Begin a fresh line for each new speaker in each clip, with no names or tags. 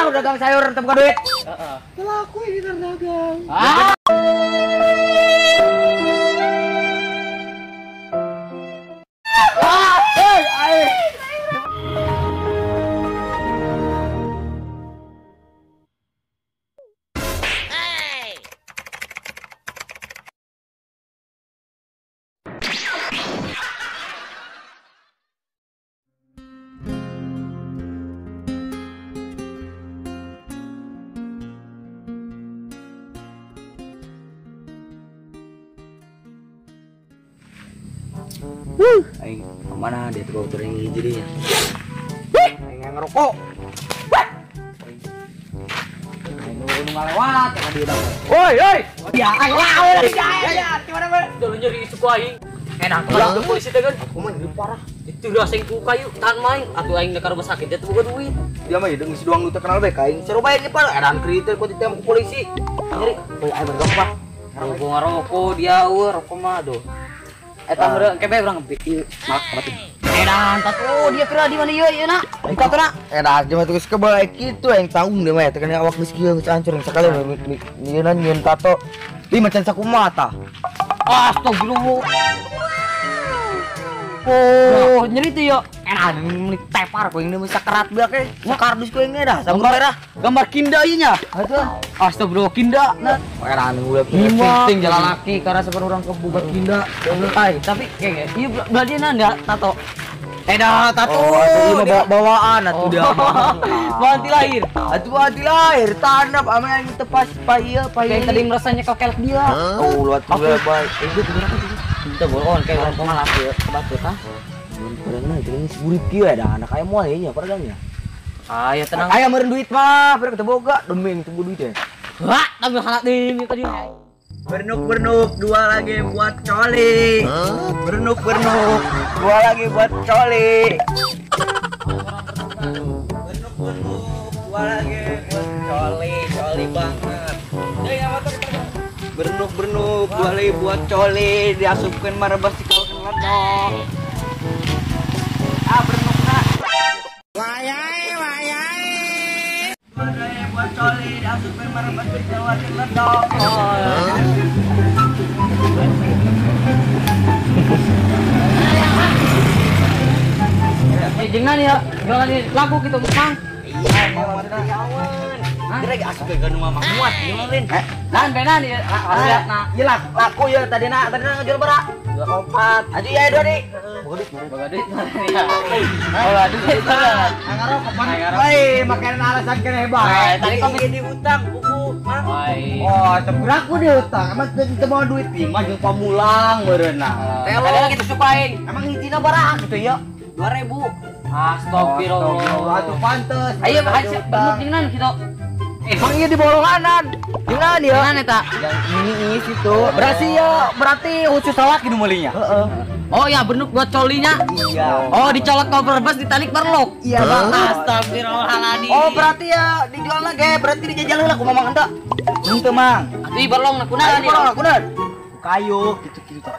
Bang, dagang sayur temukan duit.
Laku ini dagang.
Aing kemana dia tuh bau yang jadinya? Aing ngerokok. Aing nunggu ngalewat ya dia dah. Woi, ya aing lawan. Ya, gimana gue?
Dulu nyeri suku aing. Enak kalau ke polisi dengan.
Aku mah jadi parah.
Itu udah sing ku kayu tahan main. Atuh aing ke rumah sakit dia tuh boga duit.
Dia mah ya ngisi doang lu terkenal bae aing. Seru bae ini pak. Edan kritik ku ditembak polisi. Nyeri. Woi, aing berdoa pak.
Ngerokok dia rokok mah aduh. Eta meureun kebe urang ngebit.
Mak, batin.
Edan tatu dia kira di mana ieu na?
Kita tuh nak, edan cuma tuh kebaik itu yang tanggung deh mah. Tekan awak miskin geus hancur sekali nyeun nyeun tato. Di macan saku mata.
Astagfirullah. Oh, nyeri tuh yo.
Edan meuli tepar ku yang bisa kerat beak sakardus ku yang dah sabun merah.
Gambar kinda ieu nya.
Atuh.
Astagfirullah kinda. Nah,
Edan ulah
penting jalan laki karena seperti orang kebugat kinda. Tapi kayak ieu beladina enggak tato. Tato.
Oh, itu bawaan atuh dia.
Mati lahir.
Atuh hati lahir tanap ame yang tepas paieu
Kayak tadi merasanya kelek dia.
Oh, luat tuh baik.
Itu berapa tuh? Kita bolon kayak orang pengalas ya, kebatut ah.
Padahal itu ini seburit kieu ada anak aya moal nya padahal.
Aya tenang.
Aya meureun duit mah, bere teu boga, demeng teu duit teh.
Wah, tapi halak deui tadi.
Bernuk dua lagi buat coli. Bernuk dua lagi buat coli. Bernuk dua lagi buat coli banget. Bernuk dua lagi buat coli, diasupkeun marebas di kawasan ledok. Bernuk nak. Wayai. Dua lagi buat coli, diasupkeun marebas di kawasan ledok.
Jangan ya, jangan lagu gitu, Mang.
Iya, mau Kira asup ke nu mah muat ngeuleun.
Nan benan ya, lihatna.
Ieu laku ya tadina ngejual bara. 2,4. Aju ya dua di.
Boga duit. Boga duit.
Angaro kapan? Woi, makan alasan kene hebat.
Tadi kami
di utang buku, Mang.
Oh,
tebrak ku di utang. Emang teu mau duit nih, mah jeung pamulang meureunna.
tadi lagi tuh sukain.
Emang hijina bara gitu ya.
2000. Astagfirullah.
Atuh pantes.
Ayo, hasil benuk jeung kita.
Emang iya di bolonganan. Gimana dia?
Mana eta?
Yang ini situ. Berarti khusus salat gitu melinya.
Oh ya, benuk buat colinya.
Iya.
Oh, dicolok cover bus ditarik berlok.
Iya, Bang.
Astagfirullahaladzim.
Oh, berarti ya dijual lagi. Berarti dijajal lah ku mamang anda. Henteu, Mang.
Atuh berlong na kunaon
Ayo,
ieu?
kunaon? Kayu gitu-gitu tak.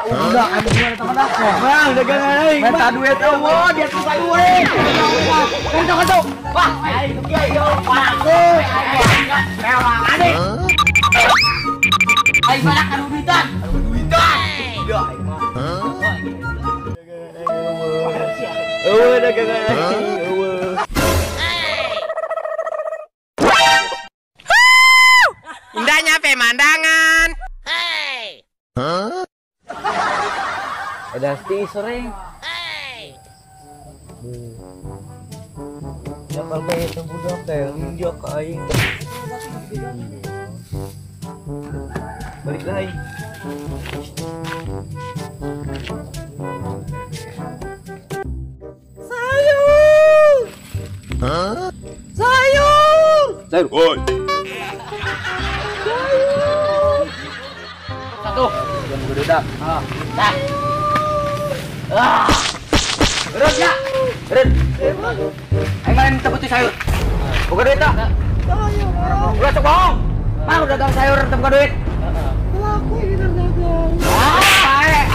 Udah, kamu gimana teman aku? Bang, dagangan aing. Minta duit eueuh, dia tuh kayu we. Kanto. Wah, aing tuh kieu yo. Paku. Mewah ade.
Aing banyak anu duitan.
Duitan. Udah, aing mah. Eueuh, dagangan aing. Eueuh.
Indahnya pemandangan.
Ada sti sering. Ya kalau kayak itu budak kayak injak aing. Balik lagi. Sayur. Sayur.
Woi.
Satu.
Jangan berudak.
Dah.
Beres ya? Beres. Aing main tebuti sayur. Buka duit tak? Udah cok bohong. Mau dagang sayur tebuka duit.
Laku ini dagang.
Baik.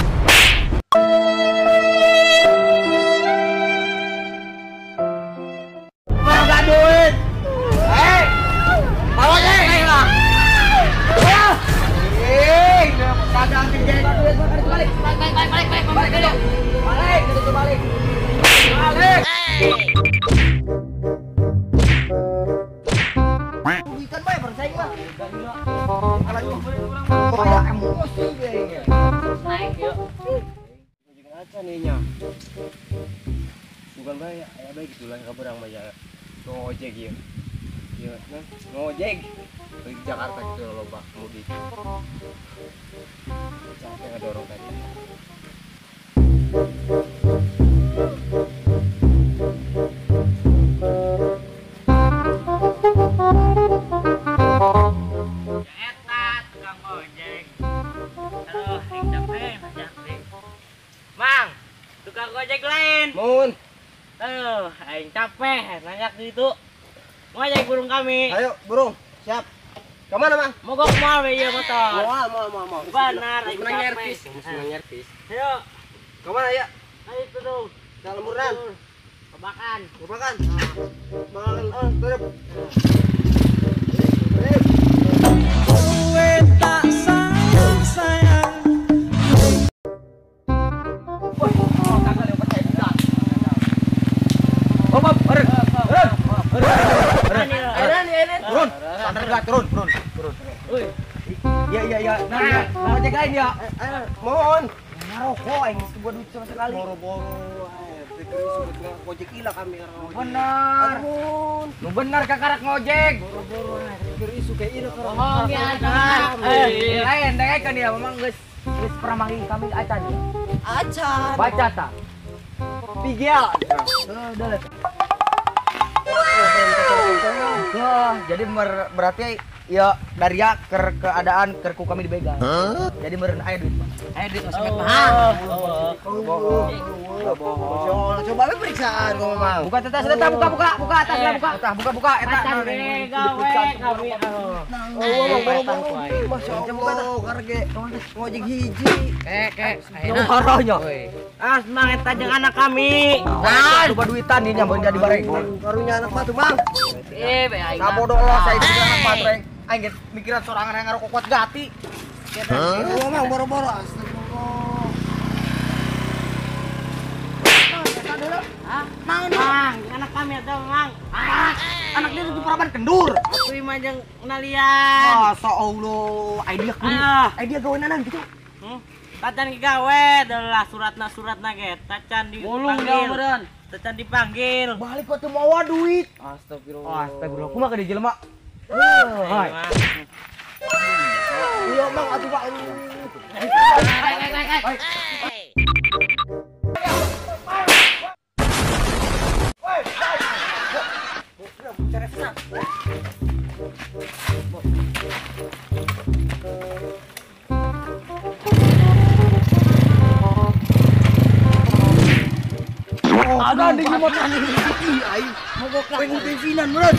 Mau gak duit? Kagak ngejek. Balik. Ikan bae bersaing lah. Kalau emosi dia.
Naik yuk.
Jangan aja nih nya. Bukan bae, aya bae gitu lah kabarang mah ya. Ngojek ya. Iya, nah, ngojek. Di Jakarta gitu loh, Pak, mudik. Capek ngedorong tadi.
Tukang ojek. Aduh, aing capek banyak deh. Mang, tukang ojek lain.
Mun,
Aing capek banyak gitu. Ngojek burung kami.
ayo burung, siap. Kemana, Mang?
Mogok mal we ieu motor.
Mau.
Benar, aing
Menang
capek.
nyervis, menang nyervis.
Ayo,
Kemana ya?
ayo itu dong.
Dalam murnan.
Kebakan.
Lupakan. Bakalan terus.
Turun. Iya. Nah, ojek lain ya.
Mohon.
Ngarokok aing geus gua duit sama sekali.
Boro-boro. Pikir disebut ngojek ila kami.
Bener. Lu bener kakarak ngojek.
Boro-boro. Pikir isu kayak ini kalau.
Bohong ya,
Lain deh kan dia memang geus pernah manggil kami acan dia.
Acan.
Baca ta. Pigel. Udah lihat. Wah, jadi berarti ya dari ya keadaan kerku kami dibegal. Jadi meureun aya duit, Pak. Aya duit masih mahal.
Coba we periksaan kamu mau.
Buka tetas, buka atasnya buka eta.
Acan we gawe kami.
Masya Allah, karge ngojek hiji.
Haronya.
Ah, semangat tajeng anak kami.
Nah, coba duitan nih nyambung jadi bareng.
Karunya anak mah tuh, Mang.
Bae aing.
Sabodo lah saya itu anak patreng. Aing ge mikiran sorangan yang ngarokok kuat gati.
Itu Mang boro-boro. Astagfirullah.
Mang, anak kami ada, Mang.
Anak dia tuh peraban kendur.
Aku imajeng nalian.
Masa Allah, idea gaweanan gitu.
Tacan gawe adalah suratna ge. Tacan dipanggil. Tacan dipanggil.
Balik kok tuh mau duit.
Astagfirullah.
Astagfirullah, kumaha ke di jelema.
Hai.
Iya, Mang, atuh Pak.
Ada di motor ini. Aing mogok pengen bensinan, Bro.